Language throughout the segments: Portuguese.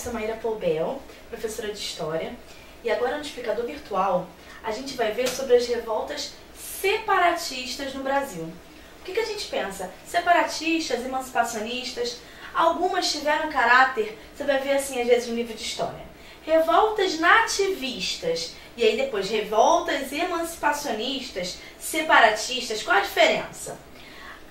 sou Maíra Poubel, professora de História, e agora no Explicador Virtual a gente vai ver sobre as revoltas separatistas no Brasil. O que a gente pensa? Separatistas, emancipacionistas, algumas tiveram caráter, você vai ver assim às vezes no livro de História. Revoltas nativistas, e aí depois revoltas emancipacionistas, separatistas, qual a diferença?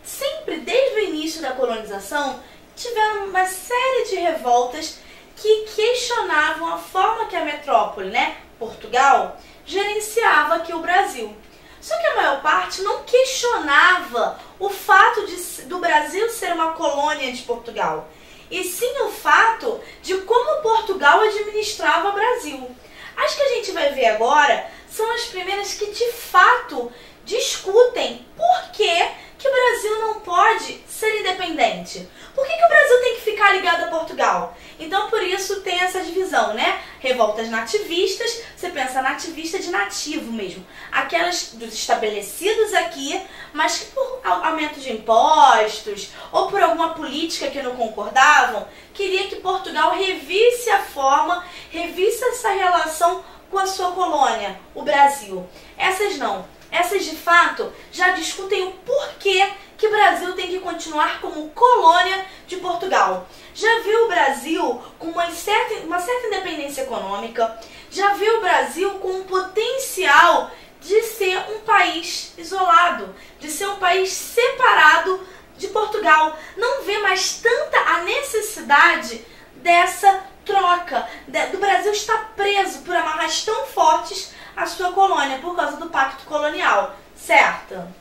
Sempre desde o início da colonização tiveram uma série de revoltas que questionavam a forma que a metrópole, Portugal, gerenciava aqui o Brasil. Só que a maior parte não questionava o fato do Brasil ser uma colônia de Portugal, e sim o fato de como Portugal administrava o Brasil. As que a gente vai ver agora são as primeiras que de fato discutem por que o Brasil não pode ser independente. Por que o Brasil tem que ficar ligado a Portugal? Então, por isso tem essa divisão, Revoltas nativistas, você pensa nativista de nativo mesmo. Aquelas dos estabelecidos aqui, mas que por aumento de impostos ou por alguma política que não concordavam, queria que Portugal revisse a forma, revisse essa relação com a sua colônia, o Brasil. Essas não. Essas, de fato, já discutem o porquê que o Brasil tem que continuar como colônia de Portugal. Já viu o Brasil com uma certa independência econômica, já viu o Brasil com um potencial de ser um país isolado, de ser um país separado de Portugal. Não vê mais tanta a necessidade dessa troca, do Brasil estar preso por amarras tão fortes à sua colônia por causa do pacto colonial, certo?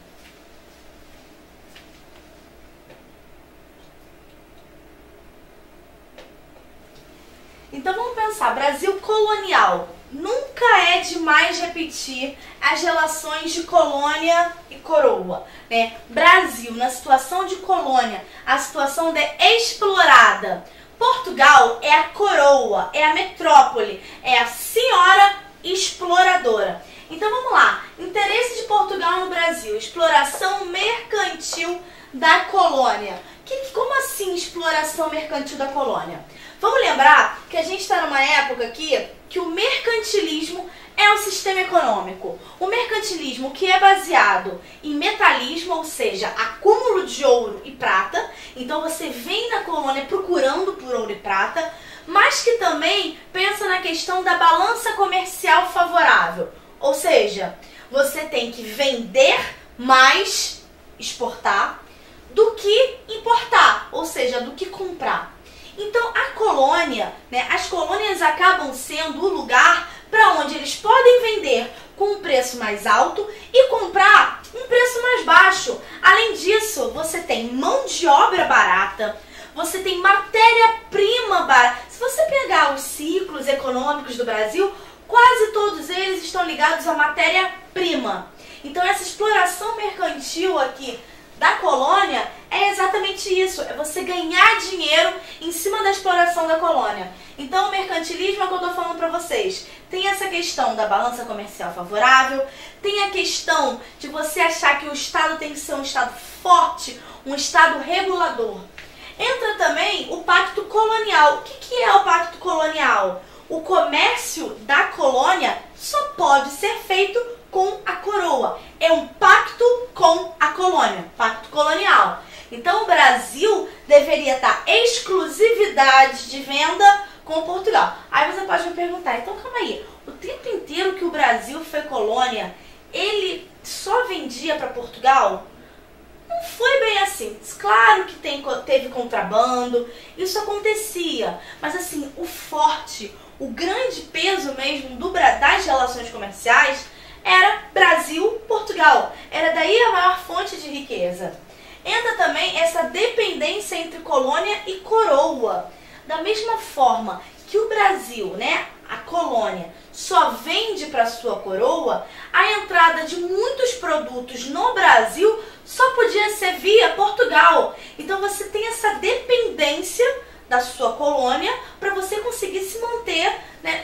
Então vamos pensar, Brasil colonial. Nunca é demais repetir as relações de colônia e coroa, Brasil, na situação de colônia, a situação de explorada. Portugal é a coroa, é a metrópole, é a senhora exploradora. Então vamos lá, interesse de Portugal no Brasil, exploração mercantil da colônia. Como assim exploração mercantil da colônia? Vamos lembrar que a gente está numa época aqui que o mercantilismo é um sistema econômico. O mercantilismo que é baseado em metalismo, ou seja, acúmulo de ouro e prata. Então você vem na colônia procurando por ouro e prata, mas que também pensa na questão da balança comercial favorável. Ou seja, você tem que vender mais, exportar, do que importar, ou seja, do que comprar. Então a colônia, as colônias acabam sendo o lugar para onde eles podem vender com um preço mais alto e comprar um preço mais baixo. Além disso, você tem mão de obra barata, você tem matéria-prima barata. Se você pegar os ciclos econômicos do Brasil, quase todos eles estão ligados à matéria-prima. Então essa exploração mercantil aqui da colônia é exatamente isso, é você ganhar dinheiro em cima da exploração da colônia. Então o mercantilismo é o que eu estou falando para vocês. Tem essa questão da balança comercial favorável, tem a questão de você achar que o Estado tem que ser um Estado forte, um Estado regulador. Entra também o pacto colonial. O que é o pacto colonial? O comércio da colônia só pode ser feito com a coroa. É um pacto com a colônia, pacto colonial. Então o Brasil deveria estar exclusividade de venda com Portugal. Aí você pode me perguntar, então calma aí, o tempo inteiro que o Brasil foi colônia, ele só vendia para Portugal? Não foi bem assim. Claro que teve contrabando, isso acontecia, mas assim, o forte, o grande peso mesmo das relações comerciais era Brasil-Portugal. Era daí a maior fonte de riqueza. Entra também essa dependência entre colônia e coroa. Da mesma forma que o Brasil, a colônia, só vende para sua coroa, a entrada de muitos produtos no Brasil só podia ser via Portugal. Então você tem essa dependência da sua colônia para você conseguir se manter,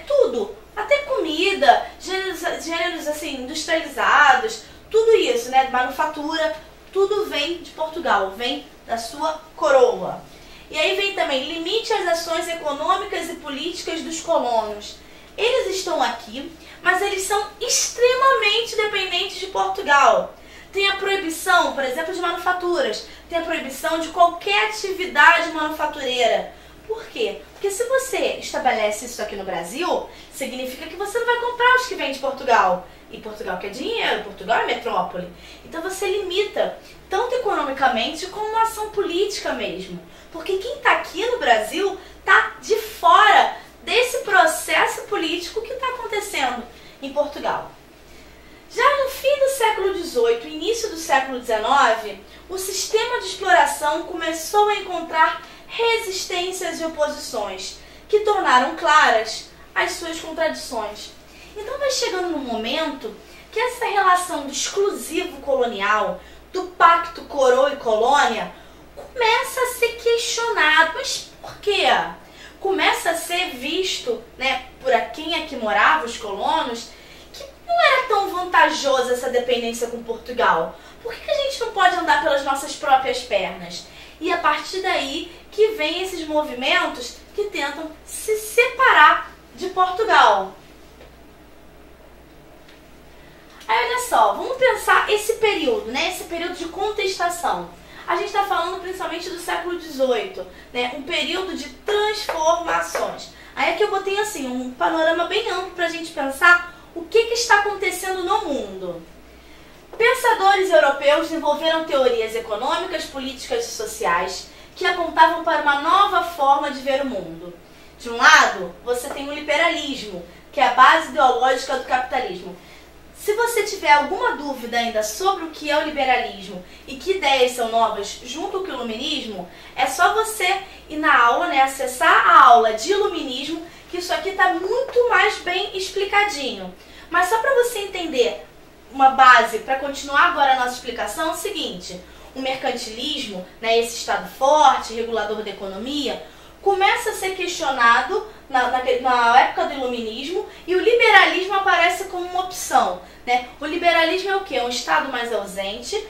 tudo. Até comida, gêneros assim, industrializados, tudo isso, manufatura, tudo vem de Portugal, vem da sua coroa. E aí vem também, limite as ações econômicas e políticas dos colonos. Eles estão aqui, mas eles são extremamente dependentes de Portugal. Tem a proibição, por exemplo, de manufaturas. Tem a proibição de qualquer atividade manufatureira. Por quê? Porque se você estabelece isso aqui no Brasil, significa que você não vai comprar os que vêm de Portugal. E Portugal quer dinheiro, Portugal é metrópole. Então você limita, tanto economicamente como na ação política mesmo. Porque quem está aqui no Brasil está de fora desse processo político que está acontecendo em Portugal. Já no fim do século XVIII, início do século XIX, o sistema de exploração começou a encontrar resistências e oposições, que tornaram claras as suas contradições. Então vai chegando num momento que essa relação do exclusivo colonial, do pacto coroa e colônia, começa a ser questionado. Mas por quê? Começa a ser visto, né, por quem é que morava, os colonos, que não era tão vantajosa essa dependência com Portugal. Por que a gente não pode andar pelas nossas próprias pernas? E a partir daí que vem esses movimentos que tentam se separar de Portugal. Aí olha só, vamos pensar esse período, né? Esse período de contestação. A gente está falando principalmente do século XVIII, né? Um período de transformações. Aí aqui eu botei assim um panorama bem amplo para a gente pensar o que está acontecendo no mundo. Pensadores europeus desenvolveram teorias econômicas, políticas e sociais que apontavam para uma nova forma de ver o mundo. De um lado, você tem o liberalismo, que é a base ideológica do capitalismo. Se você tiver alguma dúvida ainda sobre o que é o liberalismo e que ideias são novas junto com o iluminismo, é só você ir na aula, né, acessar a aula de iluminismo, que isso aqui está muito mais bem explicadinho. Mas só para você entender uma base para continuar agora a nossa explicação, é o seguinte: o mercantilismo, né, esse Estado forte, regulador da economia, começa a ser questionado na época do iluminismo e o liberalismo aparece como uma opção, né? O liberalismo é o quê? É um Estado mais ausente,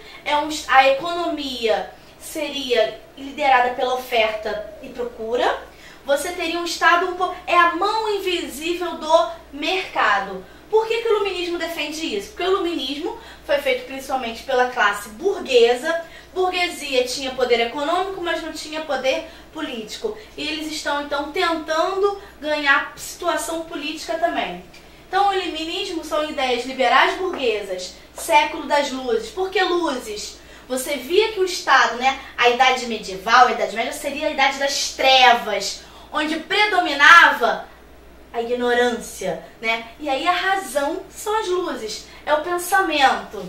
a economia seria liderada pela oferta e procura, você teria um Estado é a mão invisível do mercado. Por que o iluminismo defende isso? Porque o iluminismo foi feito principalmente pela classe burguesa. Burguesia tinha poder econômico, mas não tinha poder político. E eles estão, então, tentando ganhar situação política também. Então, o iluminismo são ideias liberais burguesas, século das luzes. Por que luzes? Você via que o Estado, né, a idade medieval, a idade média, seria a idade das trevas, onde predominava a ignorância, né? E aí a razão são as luzes, é o pensamento.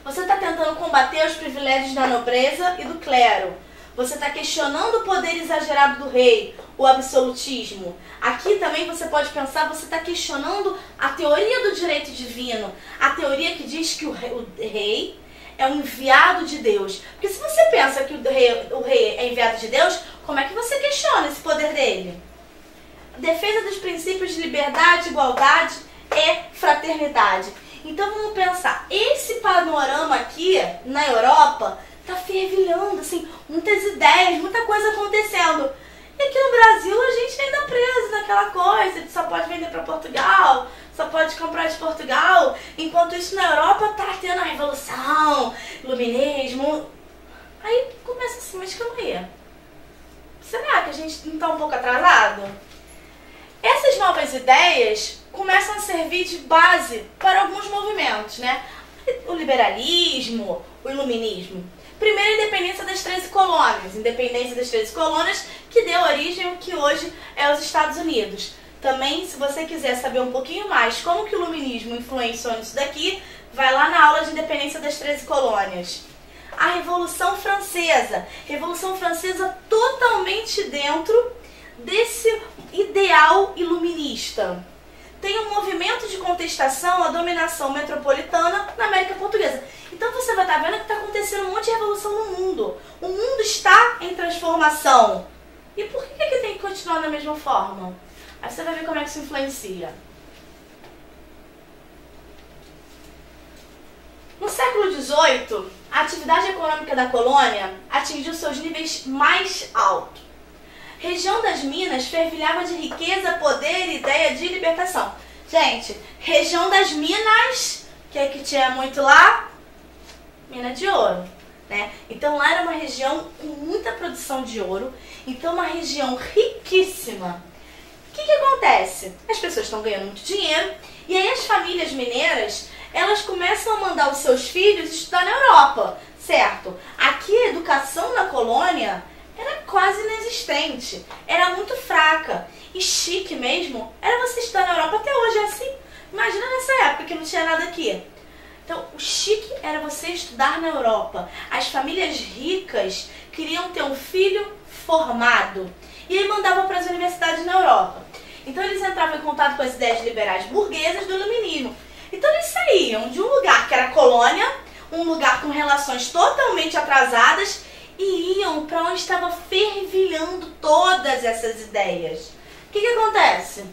Você está tentando combater os privilégios da nobreza e do clero. Você está questionando o poder exagerado do rei, o absolutismo. Aqui também você pode pensar, você está questionando a teoria do direito divino, a teoria que diz que o rei é um enviado de Deus. Porque se você pensa que o rei é enviado de Deus, como é que você questiona esse poder dele? Defesa dos princípios de liberdade, igualdade e fraternidade. Então vamos pensar, esse panorama aqui na Europa está fervilhando, assim, muitas ideias, muita coisa acontecendo. E aqui no Brasil a gente ainda preso naquela coisa de só pode vender para Portugal, só pode comprar de Portugal. Enquanto isso na Europa está tendo a revolução, iluminismo. Aí começa assim, mas calma aí. Será que a gente não está um pouco atrasado? Essas novas ideias começam a servir de base para alguns movimentos, né? O liberalismo, o iluminismo. Primeiro, a independência das 13 colônias. Independência das 13 colônias que deu origem ao que hoje é os Estados Unidos. Também, se você quiser saber um pouquinho mais como que o iluminismo influenciou nisso daqui, vai lá na aula de independência das 13 colônias. A Revolução Francesa. Revolução Francesa totalmente dentro desse ideal iluminista. Tem um movimento de contestação à dominação metropolitana na América Portuguesa. Então você vai estar vendo que está acontecendo um monte de revolução no mundo. O mundo está em transformação. E por que tem que continuar da mesma forma? Aí você vai ver como é que isso influencia. No século XVIII, a atividade econômica da colônia atingiu seus níveis mais altos. Região das Minas fervilhava de riqueza, poder e ideia de libertação. Gente, região das Minas, o que tinha muito lá? Mina de ouro, né? Então lá era uma região com muita produção de ouro, então uma região riquíssima. O que acontece? As pessoas estão ganhando muito dinheiro e aí as famílias mineiras, elas começam a mandar os seus filhos estudar na Europa, certo? Aqui a educação na colônia era quase inexistente, era muito fraca. E chique mesmo era você estudar na Europa, até hoje é assim. Imagina nessa época que não tinha nada aqui. Então, o chique era você estudar na Europa. As famílias ricas queriam ter um filho formado. E aí mandavam para as universidades na Europa. Então, eles entravam em contato com as ideias liberais burguesas do iluminismo. Então, eles saíam de um lugar que era colônia, um lugar com relações totalmente atrasadas, e iam para onde estava fervilhando todas essas ideias. O que acontece?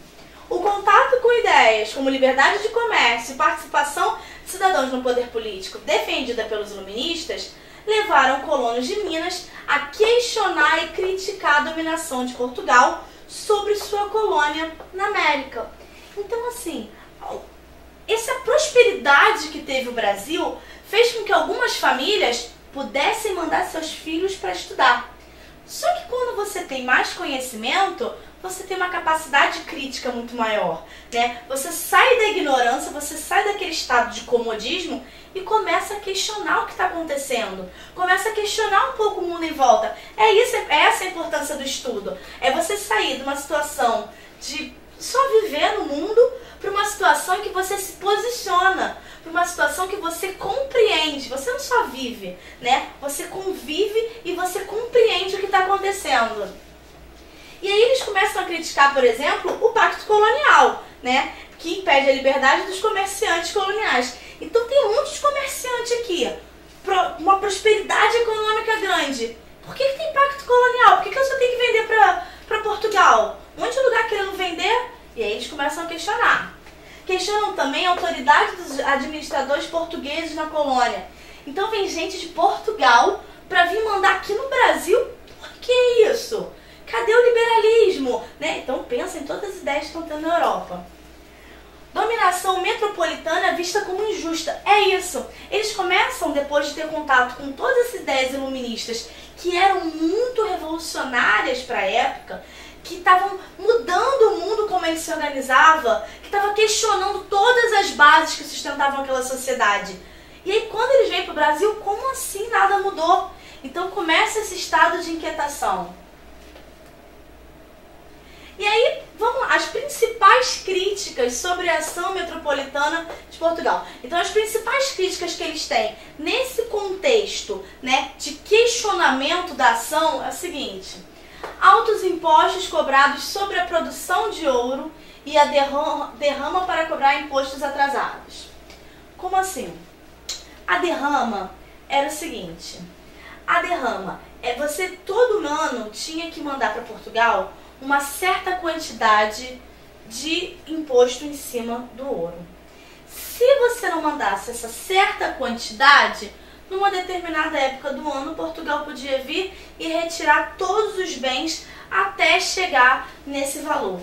O contato com ideias como liberdade de comércio e participação de cidadãos no poder político defendida pelos iluministas levaram colonos de Minas a questionar e criticar a dominação de Portugal sobre sua colônia na América. Então, assim, essa prosperidade que teve o Brasil fez com que algumas famílias pudessem mandar seus filhos para estudar. Só que quando você tem mais conhecimento, você tem uma capacidade crítica muito maior, né? Você sai da ignorância, você sai daquele estado de comodismo e começa a questionar o que está acontecendo. Começa a questionar um pouco o mundo em volta. É essa a importância do estudo. É você sair de uma situação de só viver no mundo para uma situação em que você se posiciona, para uma situação que você compreende. Você não só vive, né? Você convive e você compreende o que está acontecendo. E aí eles começam a criticar, por exemplo, o Pacto Colonial, né? Que impede a liberdade dos comerciantes coloniais. Então tem um monte de comerciante aqui, uma prosperidade econômica grande. Por que tem Pacto Colonial? Por que eu só tenho que vender para Portugal? Um monte de lugar querendo vender. E aí eles começam a questionar. Questionam também a autoridade dos administradores portugueses na colônia. Então vem gente de Portugal para vir mandar aqui no Brasil. Por que isso? Cadê o liberalismo? Né? Então pensa em todas as ideias que estão tendo na Europa. Dominação metropolitana vista como injusta. É isso. Eles começam, depois de ter contato com todas as ideias iluministas, que eram muito revolucionárias para a época, que estavam mudando o mundo como ele se organizava, que estava questionando todas as bases que sustentavam aquela sociedade. E aí quando eles vêm para o Brasil, como assim nada mudou? Então começa esse estado de inquietação. E aí, vamos lá, as principais críticas sobre a ação metropolitana de Portugal. Então, as principais críticas que eles têm nesse contexto, né, de questionamento da ação é o seguinte: altos impostos cobrados sobre a produção de ouro e a derrama para cobrar impostos atrasados. Como assim? A derrama era o seguinte: a derrama é você todo ano tinha que mandar para Portugal uma certa quantidade de imposto em cima do ouro. Se você não mandasse essa certa quantidade, numa determinada época do ano, Portugal podia vir e retirar todos os bens até chegar nesse valor.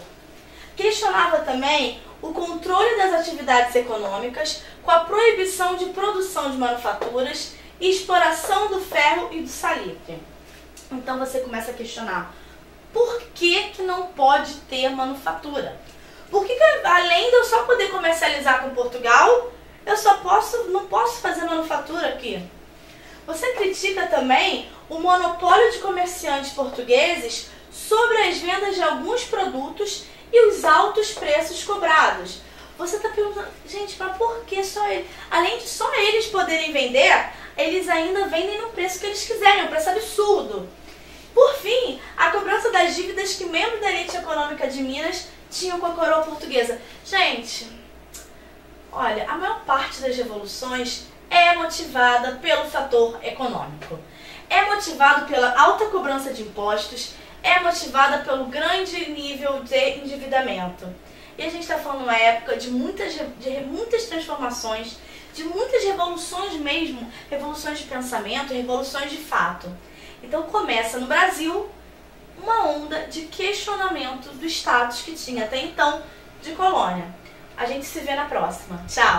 Questionava também o controle das atividades econômicas com a proibição de produção de manufaturas e exploração do ferro e do salitre. Então você começa a questionar: por que não pode ter manufatura? Por que além de eu só poder comercializar com Portugal, eu não posso fazer manufatura aqui? Você critica também o monopólio de comerciantes portugueses sobre as vendas de alguns produtos e os altos preços cobrados. Você está perguntando, gente, mas por que só eles? Além de só eles poderem vender, eles ainda vendem no preço que eles quiserem, um preço absurdo. Por fim, a cobrança das dívidas que membros da elite econômica de Minas tinham com a coroa portuguesa. Gente, olha, a maior parte das revoluções é motivada pelo fator econômico. É motivado pela alta cobrança de impostos, é motivada pelo grande nível de endividamento. E a gente está falando uma época de muitas transformações, de muitas revoluções mesmo, revoluções de pensamento, revoluções de fato. Então começa no Brasil uma onda de questionamento do status que tinha até então de colônia. A gente se vê na próxima. Tchau!